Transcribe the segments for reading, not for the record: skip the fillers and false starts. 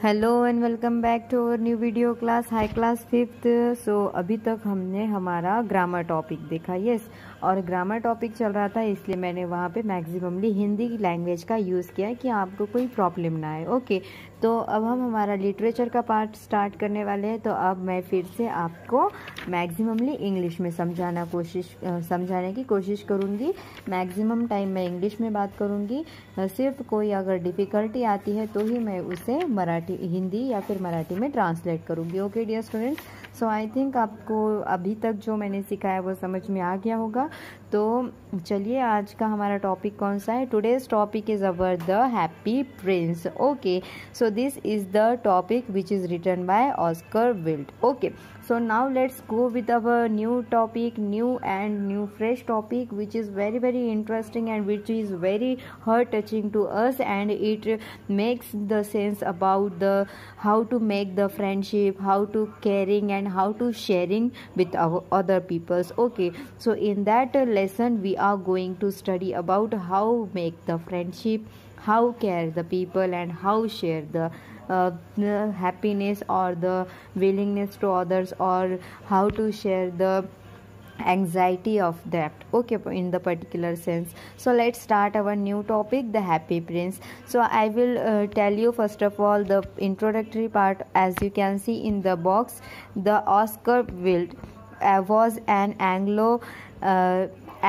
Hello and welcome back to our new video class high class fifth. So अभी तक हमने हमारा grammar topic देखा, यस। और ग्रामर टॉपिक चल रहा था इसलिए मैंने वहाँ पे मैक्सिममली हिंदी लैंग्वेज का यूज़ किया है कि आपको कोई प्रॉब्लम ना आए। ओके, तो अब हम हमारा लिटरेचर का पार्ट स्टार्ट करने वाले हैं। तो अब मैं फिर से आपको मैक्सिममली इंग्लिश में समझाने की कोशिश करूँगी। मैक्सिमम टाइम मैं इंग्लिश में बात करूँगी। सिर्फ कोई अगर डिफ़िकल्टी आती है तो ही मैं उसे हिंदी या फिर मराठी में ट्रांसलेट करूँगी। Okay dear students, so I think आपको अभी तक जो मैंने सिखाया वो समझ में आ गया होगा। तो चलिए, आज का हमारा टॉपिक कौन सा है? Today's topic is our the happy prince. Okay, so this is the topic which is written by Oscar Wilde. Okay, so now let's go with our new topic, new fresh topic, which is very interesting and which is very heart touching to us, and it makes the sense about the how to make the friendship, how to caring and how to sharing with our other peoples. Okay, so in that lesson we are going to study about how make the friendship, how care the people, and how share the happiness or the willingness to others, or how to share the anxiety of that. Okay, in the particular sense. So let's start our new topic, the happy prince. So I will tell you first of all the introductory part. As you can see in the box, the Oscar Wilde was an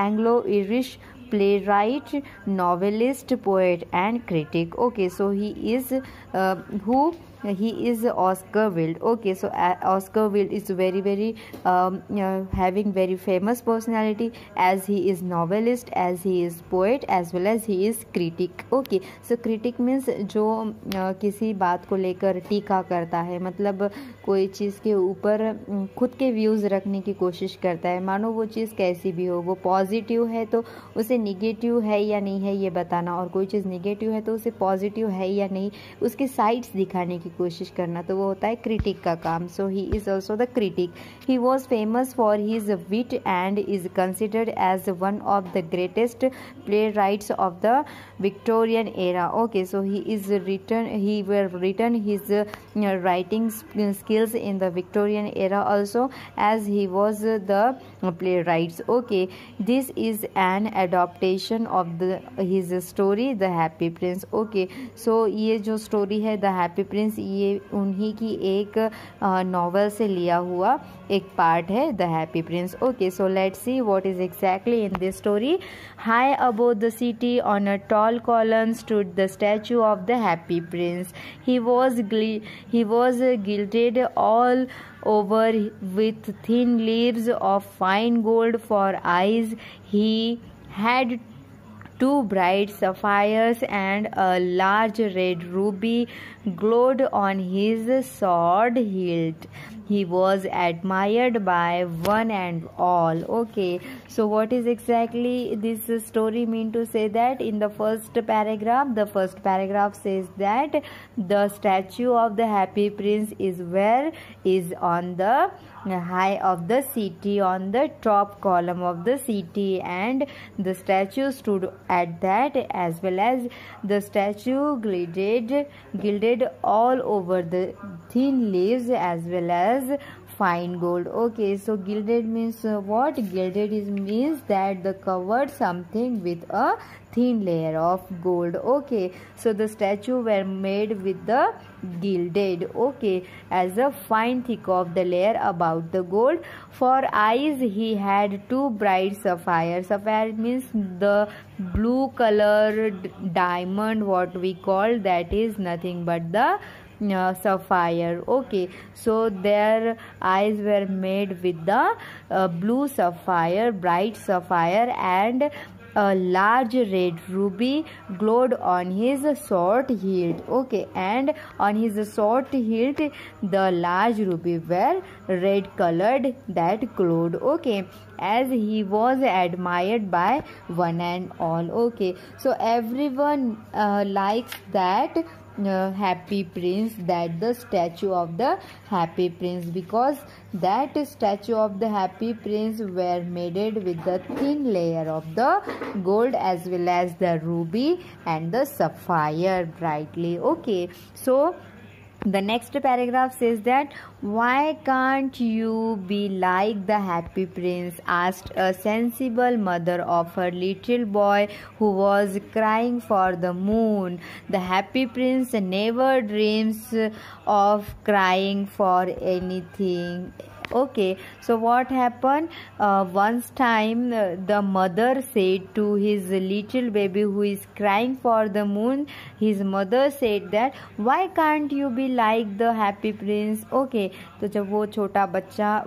Anglo-Irish playwright, novelist, poet and critic. Okay, so he is Oscar Wilde. Okay, so Oscar Wilde is very having very famous personality, as he is novelist, as he is poet, as well as he is critic. Okay, so critic means जो किसी बात को लेकर टीका करता है, मतलब कोई चीज़ के ऊपर खुद के व्यूज़ रखने की कोशिश करता है। मानो वो चीज़ कैसी भी हो, वो पॉजिटिव है तो उसे निगेटिव है या नहीं है ये बताना, और कोई चीज़ निगेटिव है तो उसे पॉजिटिव है या नहीं उसकी साइड्स दिखाने की कोशिश करना, तो वो होता है क्रिटिक का काम। So he is also the critic. He was famous for his wit and is considered as one of the greatest playwrights of the Victorian era. Okay, so he were written his writing skills in the Victorian era also, as he was the playwrights. Okay, this is an adaptation of his story The Happy Prince. Okay, so ये जो story है The Happy Prince, ये उन्हीं की एक novel से लिया हुआ एक पार्ट है The Happy Prince. Okay, so let's see what is exactly in this story. High above the city on a tall column stood the statue of the Happy Prince. He was gilded all over with thin leaves of fine gold for eyes. He had two bright sapphires and a large red ruby glowed on his sword hilt. He was admired by one and all. Okay, so what is exactly this story mean to say? That in the first paragraph says that the statue of the Happy Prince is on the high of the city, on the top column of the city, and the statue stood at that, as well as the statue gilded all over the thin leaves as well as fine gold. Okay, so gilded means what? Gilded means that the covered something with a thin layer of gold. Okay, so the statue were made with the gilded, okay, as a fine thick of the layer about the gold. For eyes he had two bright sapphires. Sapphire means the blue colored diamond, what we call, that is nothing but the sapphire. Okay, so their eyes were made with the blue sapphire, bright sapphire, and a large red ruby glowed on his sword hilt. Okay, and on his sword hilt the large ruby were red colored that glowed. Okay, as he was admired by one and all. Okay, so everyone likes that Happy Prince, that the statue of the Happy Prince, because that statue of the Happy Prince were made with the thin layer of the gold as well as the ruby and the sapphire brightly. Okay, so The next paragraph says that, why can't you be like the happy prince? Asked a sensible mother of her little boy who was crying for the moon. The happy prince never dreams of crying for anything. Okay, so what happened? Once time the mother said to his little baby who is crying for the moon, his mother said that, why can't you be like the happy prince? Okay, तो जब वो छोटा बच्चा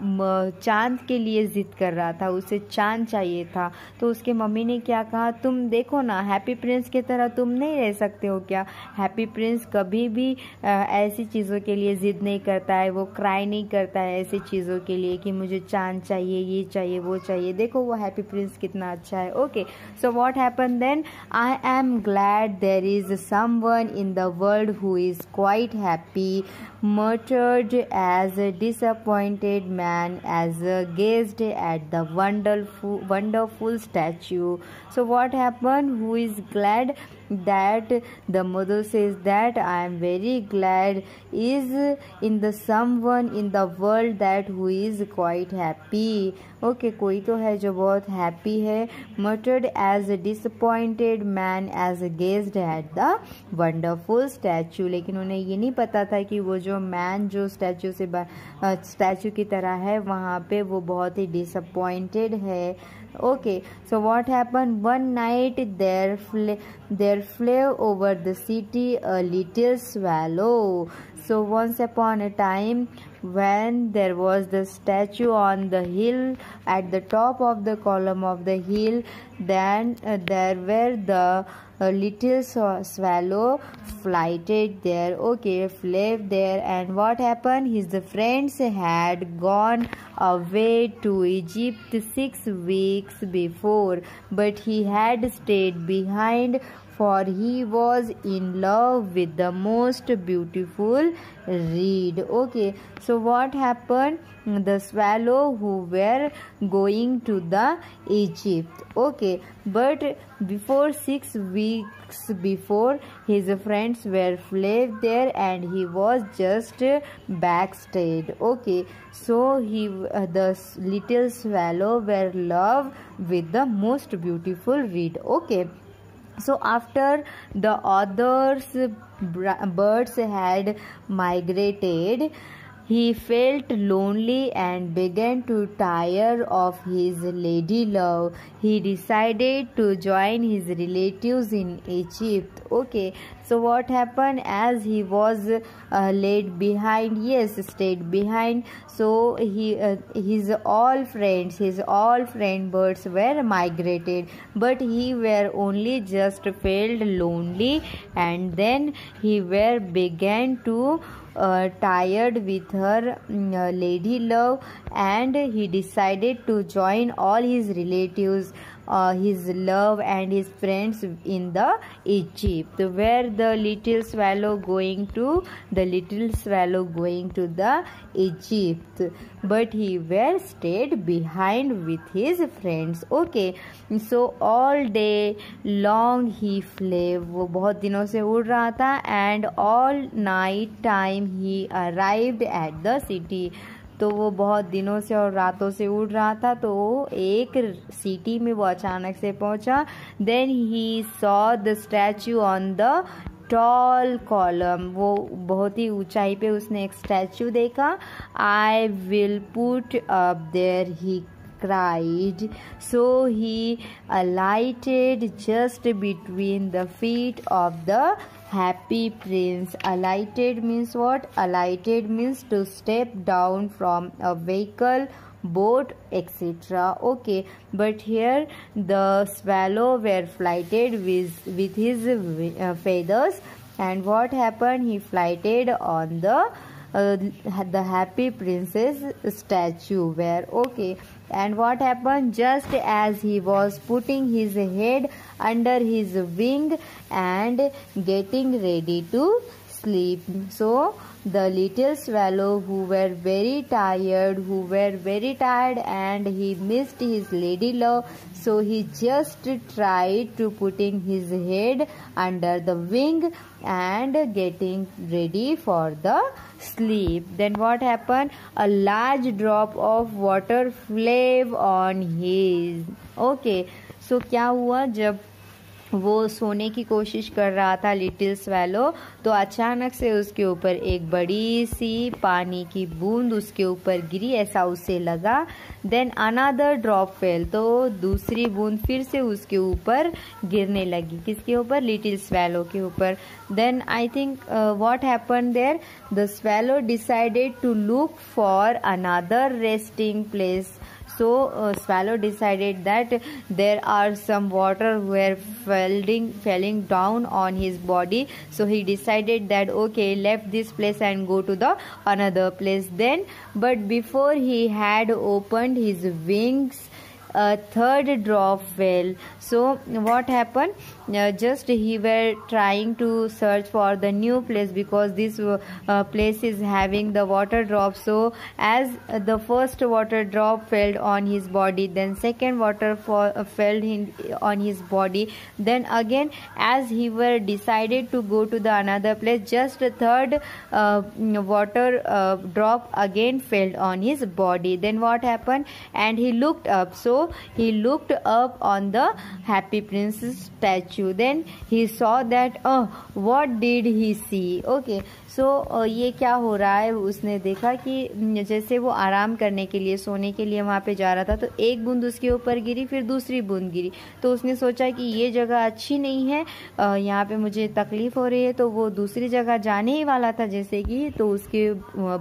चांद के लिए जिद कर रहा था, उसे चांद चाहिए था, तो उसके मम्मी ने क्या कहा, तुम देखो ना, हैप्पी प्रिंस की तरह तुम नहीं रह सकते हो क्या? हैप्पी प्रिंस कभी भी ऐसी चीज़ों के लिए जिद नहीं करता है, वो क्राई नहीं करता है ऐसी चीज़ों के लिए कि मुझे चांद चाहिए, ये चाहिए, वो चाहिए. देखो वो हैप्पी प्रिंस कितना अच्छा है. Okay, so what happen then? I am glad there is someone in the world who is quite happy, muttered as a disappointed man as gazed at the wonderful statue. So what happened? Who is glad? That the mother says that I am very glad is in the someone in the world that who is quite happy. Okay, कोई तो है जो बहुत happy है. Muttered as a disappointed man as gazed at the wonderful statue. लेकिन उन्हें ये नहीं पता था कि वो जो मैन जो स्टैचू की तरह है वहाँ पे वो बहुत ही डिसअपॉइंटेड है. Okay, so what happened? One night there flew over the city a little swallow. So once upon a time, when there was the statue on the hill, at the top of the column of the hill, then there were the little swallow flighted there. Okay, flew there, and what happened? His friends had gone away to Egypt 6 weeks before, but he had stayed behind, for he was in love with the most beautiful reed. Okay, so what happened? The swallow who were going to the Egypt. Okay, but before 6 weeks before, his friends were fled there and he was just backstage. Okay, so the little swallow were love with the most beautiful reed. Okay, so after the others birds had migrated, he felt lonely and began to tire of his lady love. He decided to join his relatives in Egypt. Okay, so what happened? As he was stayed behind. So his all friend birds were migrated, but he were only just felt lonely, and then he began to tired with her lady love, and he decided to join all his relatives, his love and his friends in the Egypt. Where the little swallow going to? The little swallow going to the Egypt, but he stayed behind with his friends. Okay, so all day long he flew. वो बहुत दिनों से उड़ रहा था, and all night time he arrived at the city. तो वो बहुत दिनों से और रातों से उड़ रहा था, तो एक सिटी में वो अचानक से पहुंचा. Then he saw the statue on the tall column. वो बहुत ही ऊंचाई पे उसने एक स्टैचू देखा. I will put up there he cried. So he alighted just between the feet of the happy prince. Alighted means what? Alighted means to step down from a vehicle, boat, etc. Okay, but here the swallow were flighted with his feathers, and what happened? He flighted on the happy princess statue where. Okay, and what happened? Just as he was putting his head under his wing and getting ready to sleep. So the little swallow, who were very tired and he missed his lady love, so he just tried to putting his head under the wing and getting ready for the sleep. Then what happened? A large drop of water fell on his. Okay, so क्या हुआ? जब वो सोने की कोशिश कर रहा था लिटिल स्वैलो, तो अचानक से उसके ऊपर एक बड़ी सी पानी की बूंद उसके ऊपर गिरी, ऐसा उसे लगा. देन अनदर ड्रॉप फेल, तो दूसरी बूंद फिर से उसके ऊपर गिरने लगी. किसके ऊपर? लिटिल स्वैलो के ऊपर. Then I think what happened there? The swallow decided to look for another resting place. So swallow decided that there are some water were falling down on his body, so he decided that okay, left this place and go to the another place. Then but before he had opened his wings, a third drop fell. So what happened? Just he were trying to search for the new place, because this place is having the water drop. So as the first water drop fell on his body, then second water fell on his body, then again as he were decided to go to the another place, just the third water drop again fell on his body. Then what happened? And he looked up. So he looked up on the Happy Prince's statue. Then he saw that, what did he see? Okay, so ये क्या हो रहा है? उसने देखा कि जैसे वो आराम करने के लिए, सोने के लिए वहाँ पे जा रहा था, तो एक बूंद उसके ऊपर गिरी, फिर दूसरी बूंद गिरी. तो उसने सोचा कि ये जगह अच्छी नहीं है, यहाँ पे मुझे तकलीफ हो रही है, तो वो दूसरी जगह जाने ही वाला था जैसे कि, तो उसके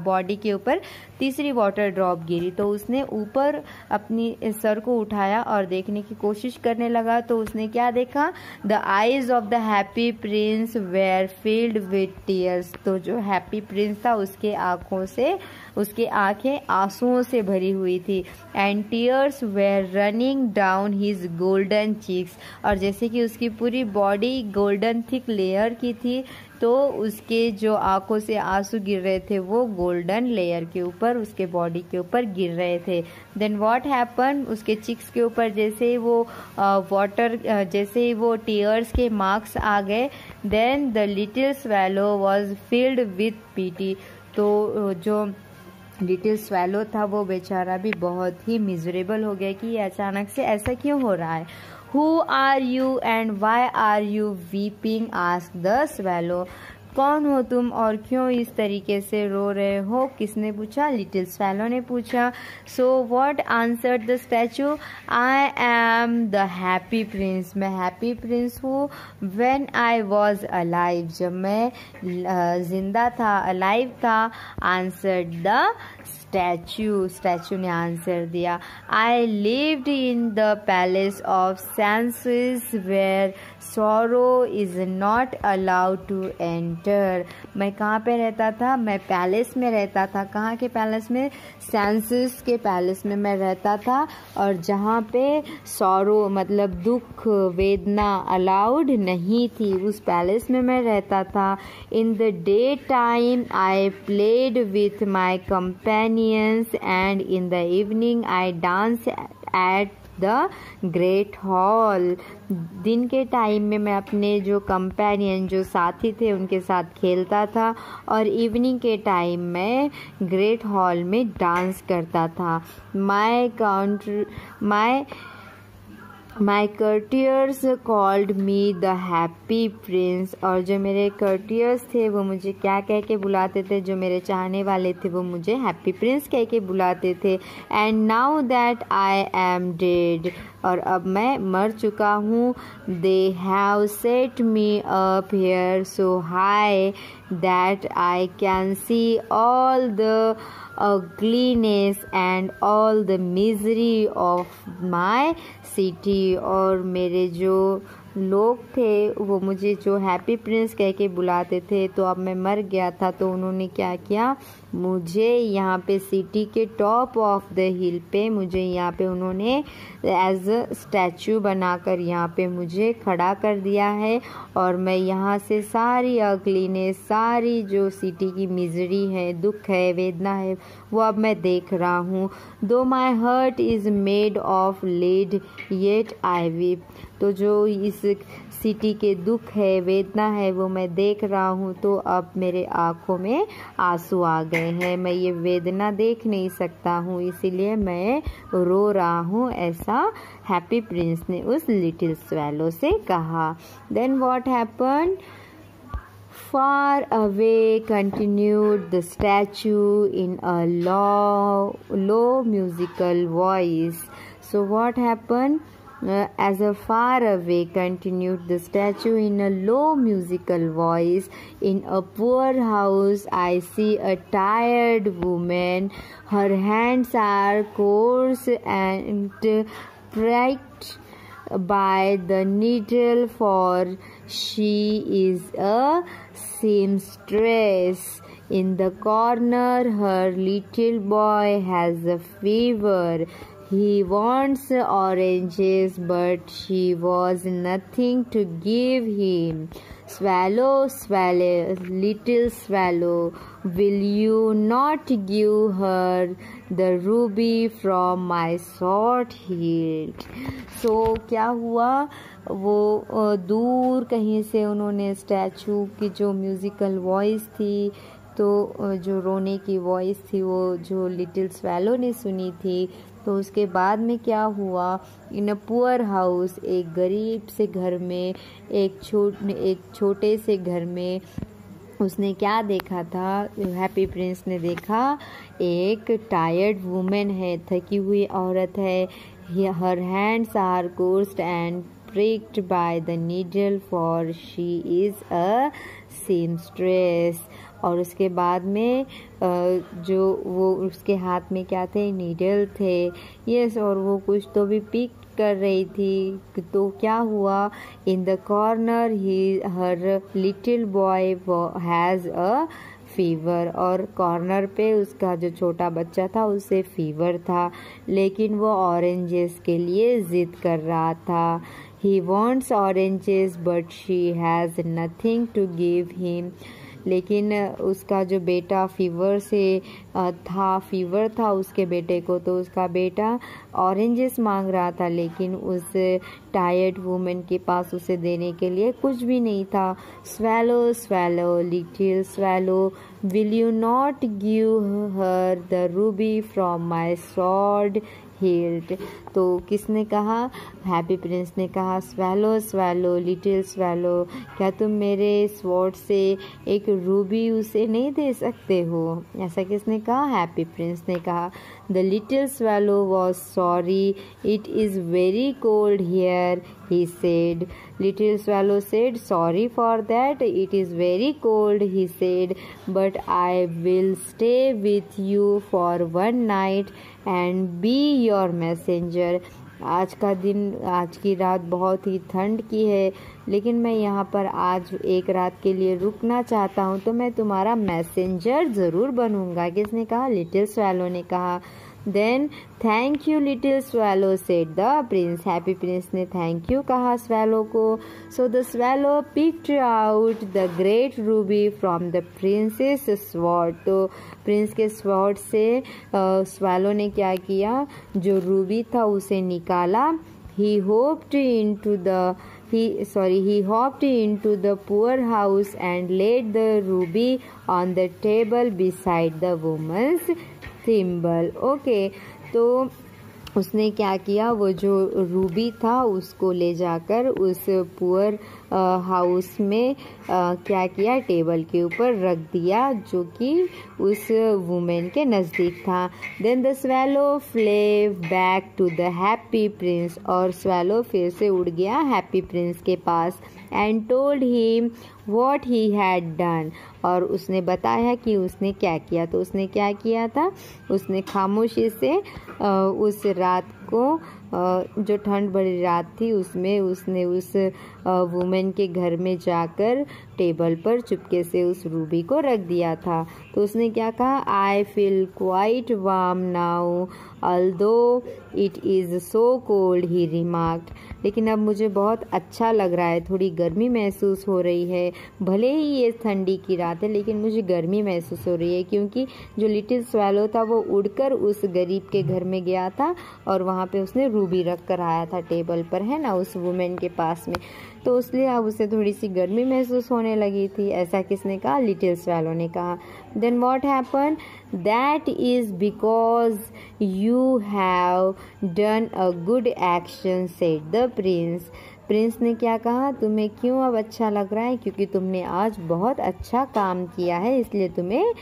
बॉडी के ऊपर तीसरी वाटर ड्रॉप गिरी. तो उसने ऊपर अपनी सर को उठाया और देखने की कोशिश करने लगा. तो उसने क्या देखा? The eyes of the happy prince were filled with tears. तो जो हैप्पी प्रिंस था उसके आंखों से, उसके आंखें आंसुओं से भरी हुई थी. And tears were running down his golden cheeks. और जैसे कि उसकी पूरी बॉडी गोल्डन थिक लेयर की थी, तो उसके जो आंखों से आंसू गिर रहे थे वो गोल्डन लेयर के ऊपर, उसके बॉडी के ऊपर गिर रहे थे. Then what happen? उसके चिक्स के ऊपर जैसे ही वो वाटर, जैसे ही वो टीयर्स के मार्क्स आ गए, then the little swallow was filled with pity. तो जो लिटिल स्वैलो था वो बेचारा भी बहुत ही मिजरेबल हो गया कि अचानक से ऐसा क्यों हो रहा है. Who are you and why are you weeping? asked the swallow. कौन हो तुम और क्यों इस तरीके से रो रहे हो? किसने पूछा? लिटिल स्वैलो ने पूछा. So what answered the statue? I am the happy prince. मैं हैप्पी प्रिंस हूँ. व्हेन आई वॉज अलाइव, जब मैं जिंदा था, अलाइव था. आंसर्ड द स्टैचू ने आंसर दिया. I lived in the palace of senses where sorrow is not allowed to enter. मैं कहाँ पे रहता था? मैं पैलेस में रहता था. कहाँ के पैलेस में? सेंसेस के पैलेस में मैं रहता था, और जहाँ पे सॉरो मतलब दुख, वेदना अलाउड नहीं थी, उस पैलेस में मैं रहता था. In the day time I played with my companions and in the evening I dance at the great hall. दिन के टाइम में मैं अपने जो कंपेनियन, जो साथी थे, उनके साथ खेलता था, और इवनिंग के टाइम में ग्रेट हॉल में डांस करता था. My courtiers called me the happy prince. और जो मेरे कर्टियर्स थे वो मुझे क्या कह के बुलाते थे? जो मेरे चाहने वाले थे वो मुझे हैप्पी प्रिंस कह के बुलाते थे. And now that I am dead, और अब मैं मर चुका हूँ. They have set me up here so high that I can see all the ugliness and all the misery of my city. और मेरे जो लोग थे वो मुझे जो हैप्पी प्रिंस कह के बुलाते थे, तो अब मैं मर गया था, तो उन्होंने क्या किया, मुझे यहाँ पे सिटी के टॉप ऑफ द हिल पे मुझे यहाँ पे उन्होंने एज अ स्टैचू बनाकर यहाँ पे मुझे खड़ा कर दिया है। और मैं यहाँ से सारी अगलीनेस, सारी जो सिटी की मिजरी है, दुख है, वेदना है, वो अब मैं देख रहा हूँ। Though my heart is made of lead yet I weep. तो जो इस सिटी के दुख है, वेदना है, वो मैं देख रहा हूँ, तो अब मेरे आँखों में आंसू आ गए हैं। मैं ये वेदना देख नहीं सकता हूँ, इसीलिए मैं रो रहा हूँ, ऐसा हैप्पी प्रिंस ने उस लिटिल स्वेलो से कहा। Then what happen? Far away, continued the statue in a low musical voice. So what happened? As a far away, continued the statue in a low musical voice, in a poor house I see a tired woman. Her hands are coarse and pricked by the needle, for she is a seamstress. In the corner her little boy has a fever. He wants oranges, but she was nothing to give him. Swallow, swallow, little swallow, will you not give her the ruby from my sword hilt? So क्या हुआ, वो दूर कहीं से उन्होंने statue की जो musical voice थी, तो जो रोने की वॉइस थी, वो जो लिटिल स्वेलो ने सुनी थी। तो उसके बाद में क्या हुआ, इन अ पुअर हाउस, एक गरीब से घर में, एक छोटे से घर में उसने क्या देखा था, हैप्पी प्रिंस ने देखा एक टायर्ड वुमेन है, थकी हुई औरत है। Her hands are coarsed and pricked by the needle, for she is a seamstress. और उसके बाद में जो वो उसके हाथ में क्या थे, नीडल थे, यस, और वो कुछ तो भी पिक कर रही थी। तो क्या हुआ, in the corner her little boy has a fever, और कॉर्नर पे उसका जो छोटा बच्चा था उसे फीवर था, लेकिन वो ऑरेंजेस के लिए ज़िद कर रहा था। He wants oranges, but she has nothing to give him. लेकिन उसका जो बेटा फीवर था उसके बेटे को, तो उसका बेटा ऑरेंजेस मांग रहा था, लेकिन उस टायर्ड वुमेन के पास उसे देने के लिए कुछ भी नहीं था। Swallow, swallow, little swallow, will you not give her the ruby from my sword hilt? तो किसने कहा, हैप्पी प्रिंस ने कहा, स्वेलो स्वेलो लिटिल स्वेलो, क्या तुम मेरे स्वॉर्ड से एक रूबी उसे नहीं दे सकते हो? ऐसा किसने कहा, हैप्पी प्रिंस ने कहा। The little swallow was sorry, it is very cold here, he said. Little swallow said, sorry for that, it is very cold, he said, but I will stay with you for one night and be your messenger. आज का दिन, आज की रात बहुत ही ठंड की है, लेकिन मैं यहाँ पर आज एक रात के लिए रुकना चाहता हूँ, तो मैं तुम्हारा मैसेंजर ज़रूर बनूँगा। किसने कहा, लिटिल स्वैलो ने कहा। Then thank you little swallow said the prince, happy prince ने थैंक यू कहा स्वैलो को। So the swallow picked out the great ruby from the prince's sword, तो प्रिंस के स्वॉर्ड से स्वैलो ने क्या किया, जो रूबी था उसे निकाला। He hopped into the poor house and laid the ruby on the table beside the woman's thimble. Okay, तो उसने क्या किया, वो जो रूबी था उसको ले जाकर उस पुअर हाउस में क्या किया, टेबल के ऊपर रख दिया, जो कि उस वुमेन के नज़दीक था। Then the swallow flew back to the happy prince, और स्वैलो फिर से उड़ गया हैप्पी प्रिंस के पास। And told him what he had done, और उसने बताया कि उसने क्या किया। तो उसने क्या किया था, उसने खामोशी से उस रात को जो ठंड भरी रात थी उसमें उसने उस वुमेन के घर में जाकर टेबल पर चुपके से उस रूबी को रख दिया था। तो उसने क्या कहा, I feel quite warm now although it is so cold, he remarked। लेकिन अब मुझे बहुत अच्छा लग रहा है, थोड़ी गर्मी महसूस हो रही है। भले ही ये ठंडी की रात है लेकिन मुझे गर्मी महसूस हो रही है, क्योंकि जो लिटिल स्वैलो था वो उड़कर उस गरीब के घर में गया था और वहाँ पे उसने रूबी रख कर आया था टेबल पर, है ना, उस वुमेन के पास में। तो इसलिए अब उसे थोड़ी सी गर्मी महसूस होने लगी थी। ऐसा किसने कहा, लिटिल स्वैलो ने कहा। Then what happen, that is because you have done a good action, said the prince. Prince ने क्या कहा, तुम्हें क्यों अब अच्छा लग रहा है, क्योंकि तुमने आज बहुत अच्छा काम किया है, इसलिए तुम्हें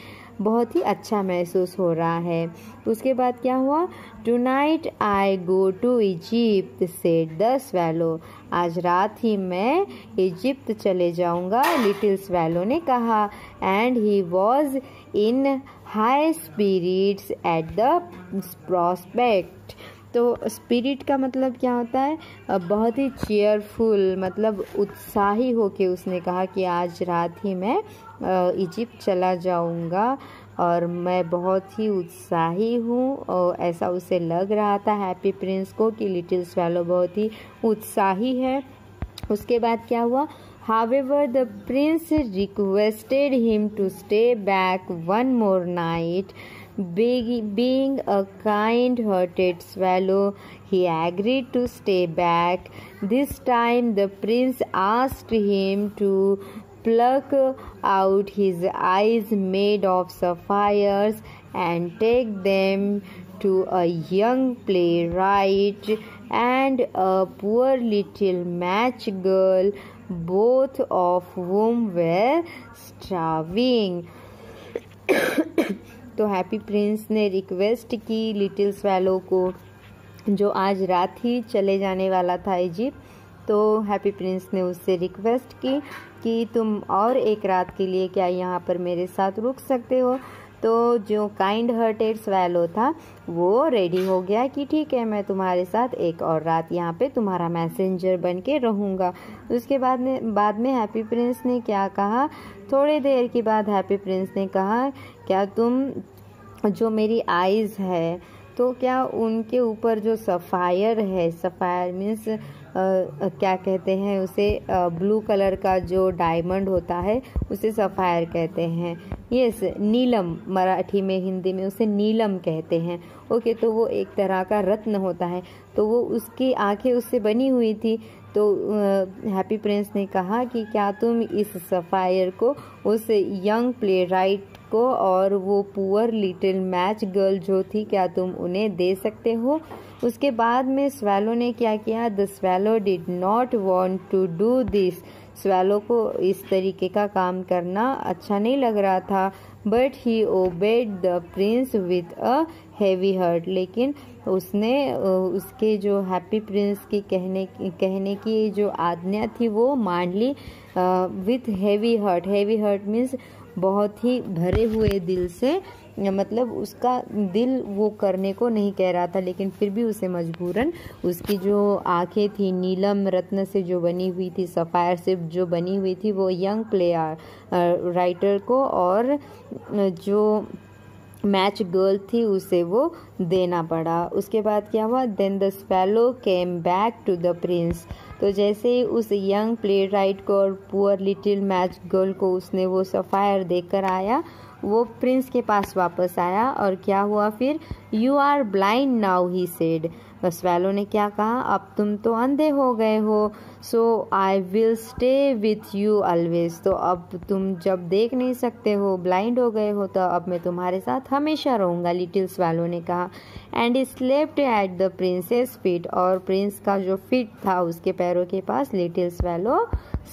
बहुत ही अच्छा महसूस हो रहा है। उसके बाद क्या हुआ, tonight I go to Egypt, said the swallow. आज रात ही मैं इजिप्ट चले जाऊंगा, लिटिल स्वैलो ने कहा। And he was in high spirits at the prospect. तो स्पिरिट का मतलब क्या होता है, बहुत ही चेयरफुल, मतलब उत्साही होके उसने कहा कि आज रात ही मैं इजिप्ट चला जाऊंगा और मैं बहुत ही उत्साही हूँ। और ऐसा उसे लग रहा था हैप्पी प्रिंस को कि लिटिल स्वैलो बहुत ही उत्साही है। उसके बाद क्या हुआ, However, the prince requested him to stay back one more night. Being a kind-hearted swallow, he agreed to stay back. This time, the prince asked him to pluck out his eyes made of sapphires and take them to a young playwright and a poor little match girl, both of whom were starving। तो happy prince ने request की little swallow को, जो आज रात ही चले जाने वाला था इजिप्ट। तो हैप्पी प्रिंस ने उससे रिक्वेस्ट की कि तुम और एक रात के लिए क्या यहाँ पर मेरे साथ रुक सकते हो। तो जो काइंड हार्टेड स्वैलो था वो रेडी हो गया कि ठीक है, मैं तुम्हारे साथ एक और रात यहाँ पे तुम्हारा मैसेंजर बन के रहूँगा। उसके बाद में हैप्पी प्रिंस ने क्या कहा, थोड़ी देर के बाद हैप्पी प्रिंस ने कहा, क्या तुम जो मेरी आइज़ है तो क्या उनके ऊपर जो सफ़ायर है, सफ़ायर मीन्स क्या कहते हैं उसे, ब्लू कलर का जो डायमंड होता है उसे सफ़ायर कहते हैं। यस, नीलम, मराठी में, हिंदी में उसे नीलम कहते हैं। ओके, तो वो एक तरह का रत्न होता है। तो वो उसकी आंखें उससे बनी हुई थी। तो हैप्पी प्रिंस ने कहा कि क्या तुम इस सफ़ायर को उस यंग प्ले राइट को और वो पुअर लिटिल मैच गर्ल जो थी, क्या तुम उन्हें दे सकते हो। उसके बाद में स्वैलो ने क्या किया, the swallow did not want to do this. Swallow को इस तरीके का काम करना अच्छा नहीं लग रहा था। But he obeyed the prince with a heavy heart. लेकिन उसने उसके जो हैप्पी प्रिंस की कहने की जो आज्ञा थी वो मान ली with heavy heart. Heavy heart means बहुत ही भरे हुए दिल से, मतलब उसका दिल वो करने को नहीं कह रहा था, लेकिन फिर भी उसे मजबूरन उसकी जो आंखें थी नीलम रत्न से जो बनी हुई थी, सफ़ायर से जो बनी हुई थी, वो यंग प्लेयर राइटर को और जो मैच गर्ल थी उसे वो देना पड़ा। उसके बाद क्या हुआ, then the swallow came back to the prince. तो जैसे ही उस यंग प्ले राइट को और पुअर लिटिल मैच गर्ल को उसने वो सफ़ायर देकर आया, वो प्रिंस के पास वापस आया। और क्या हुआ फिर, you are blind now, he said. Swallow ने क्या कहा, अब तुम तो अंधे हो गए हो। So I will stay with you always. तो अब तुम जब देख नहीं सकते हो, ब्लाइंड हो गए हो, तो अब मैं तुम्हारे साथ हमेशा रहूँगा, लिटिल स्वैलो ने कहा। And slept at the princess feet. और प्रिंस का जो फीट था उसके पैरों के पास लिटिल स्वैलो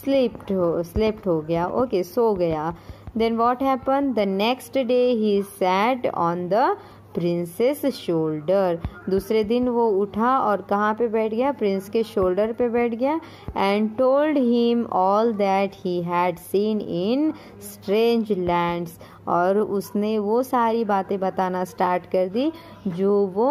स्लेप्ट हो गया। ओके, सो गया। Then what happened? The next day he sat on the princess shoulder. दूसरे दिन वो उठा और कहाँ पे बैठ गया, प्रिंस के शोल्डर पे बैठ गया, and told him all that he had seen in strange lands, और उसने वो सारी बातें बताना स्टार्ट कर दी जो वो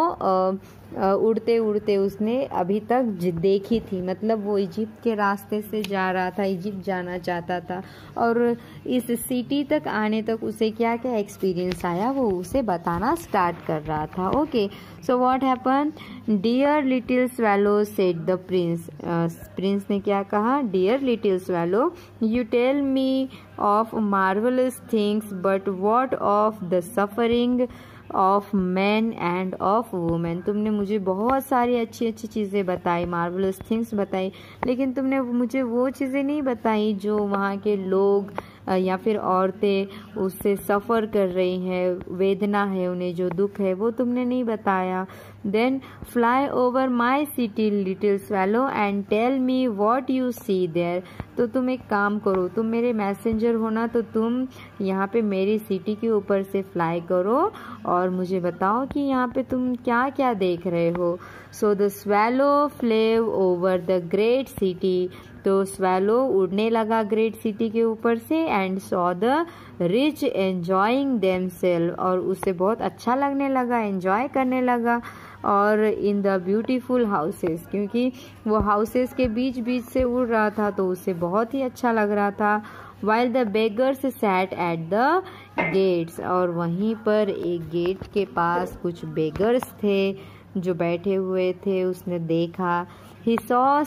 उड़ते उड़ते उसने अभी तक देखी थी। मतलब वो इजिप्ट के रास्ते से जा रहा था, इजिप्ट जाना चाहता था, और इस सिटी तक आने तक उसे क्या क्या एक्सपीरियंस आया वो उसे बताना स्टार्ट कर रहा था। Okay, so what happen, dear little swallow said the prince, prince ने क्या कहा, dear little swallow you tell me of marvellous things but what of the suffering of man and of women. तुमने मुझे बहुत सारी अच्छी अच्छी चीज़ें बताई, मार्वलस थिंग्स बताई, लेकिन तुमने मुझे वो चीज़ें नहीं बताई जो वहाँ के लोग या फिर औरतें उससे सफ़र कर रही हैं, वेदना है उन्हें, जो दुख है वो तुमने नहीं बताया। Then fly over my city little swallow and tell me what you see there. तो तुम एक काम करो, तुम मेरे मैसेंजर हो ना, तो तुम यहाँ पे मेरी सिटी के ऊपर से फ्लाई करो और मुझे बताओ कि यहाँ पे तुम क्या क्या देख रहे हो। So the swallow flew over the great city, तो स्वैलो उड़ने लगा ग्रेट सिटी के ऊपर से, and saw the rich enjoying themselves, और उसे बहुत अच्छा लगने लगा, एंजॉय करने लगा, और इन द ब्यूटीफुल हाउसेस, क्योंकि वो हाउसेस के बीच बीच से उड़ रहा था तो उसे बहुत ही अच्छा लग रहा था। While the beggars sat at the gates, और वहीं पर एक गेट के पास कुछ बेगर्स थे जो बैठे हुए थे, उसने देखा। He saw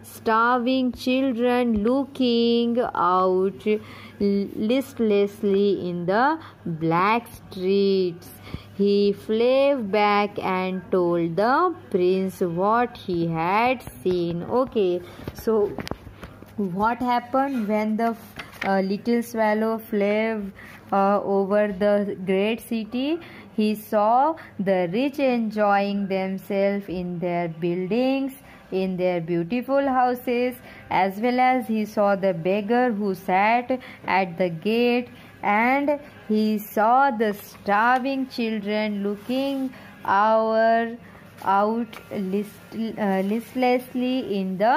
starving children looking out listlessly in the black streets. He flew back and told the prince what he had seen. Okay, so what happened when the little swallow flew over the great city? He saw the rich enjoying themselves in their buildings, in their beautiful houses, as well as he saw the beggar who sat at the gate, and he saw the starving children looking out listlessly in the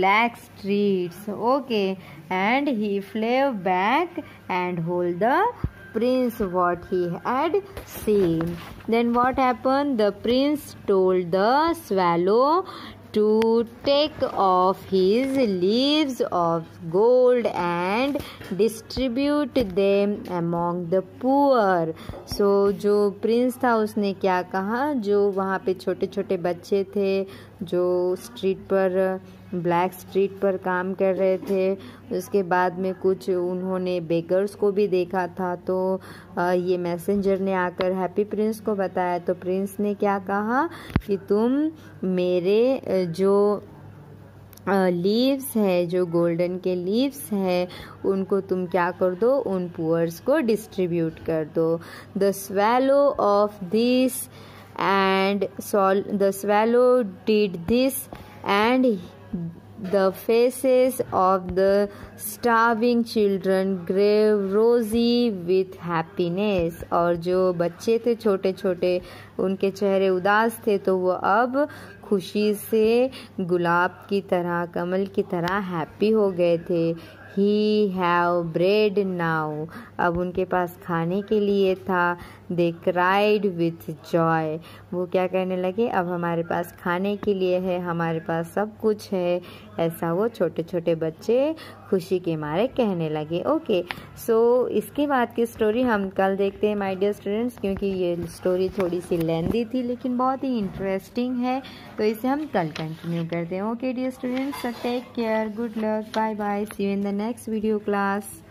black streets. Okay, and he flew back and told the prince what he had seen. Then what happened? The prince told the swallow to take off his leaves of gold and distribute them among the poor. So जो Prince था उसने क्या कहा, जो वहाँ पे छोटे छोटे बच्चे थे जो स्ट्रीट पर, ब्लैक स्ट्रीट पर काम कर रहे थे, उसके बाद में कुछ उन्होंने बेगर्स को भी देखा था, तो ये मैसेंजर ने आकर हैप्पी प्रिंस को बताया। तो प्रिंस ने क्या कहा कि तुम मेरे जो लीव्स है, जो गोल्डन के लीव्स है, उनको तुम क्या कर दो, उन पुअर्स को डिस्ट्रीब्यूट कर दो। The swallow of this and the swallow did this and the faces of the starving children grew rosy with happiness, और जो बच्चे थे छोटे छोटे उनके चेहरे उदास थे, तो वो अब खुशी से गुलाब की तरह, कमल की तरह हैप्पी हो गए थे। He have bread now, अब उनके पास खाने के लिए था। They cried with joy, वो क्या कहने लगे, अब हमारे पास खाने के लिए है, हमारे पास सब कुछ है, ऐसा वो छोटे छोटे बच्चे खुशी के मारे कहने लगे। ओके, सो इसके बाद की स्टोरी हम कल देखते हैं माय डियर स्टूडेंट्स, क्योंकि ये स्टोरी थोड़ी सी लेंदी थी लेकिन बहुत ही इंटरेस्टिंग है, तो इसे हम कल कंटिन्यू करते हैं। Okay dear students, take care, good luck, bye bye, see you in the next video class.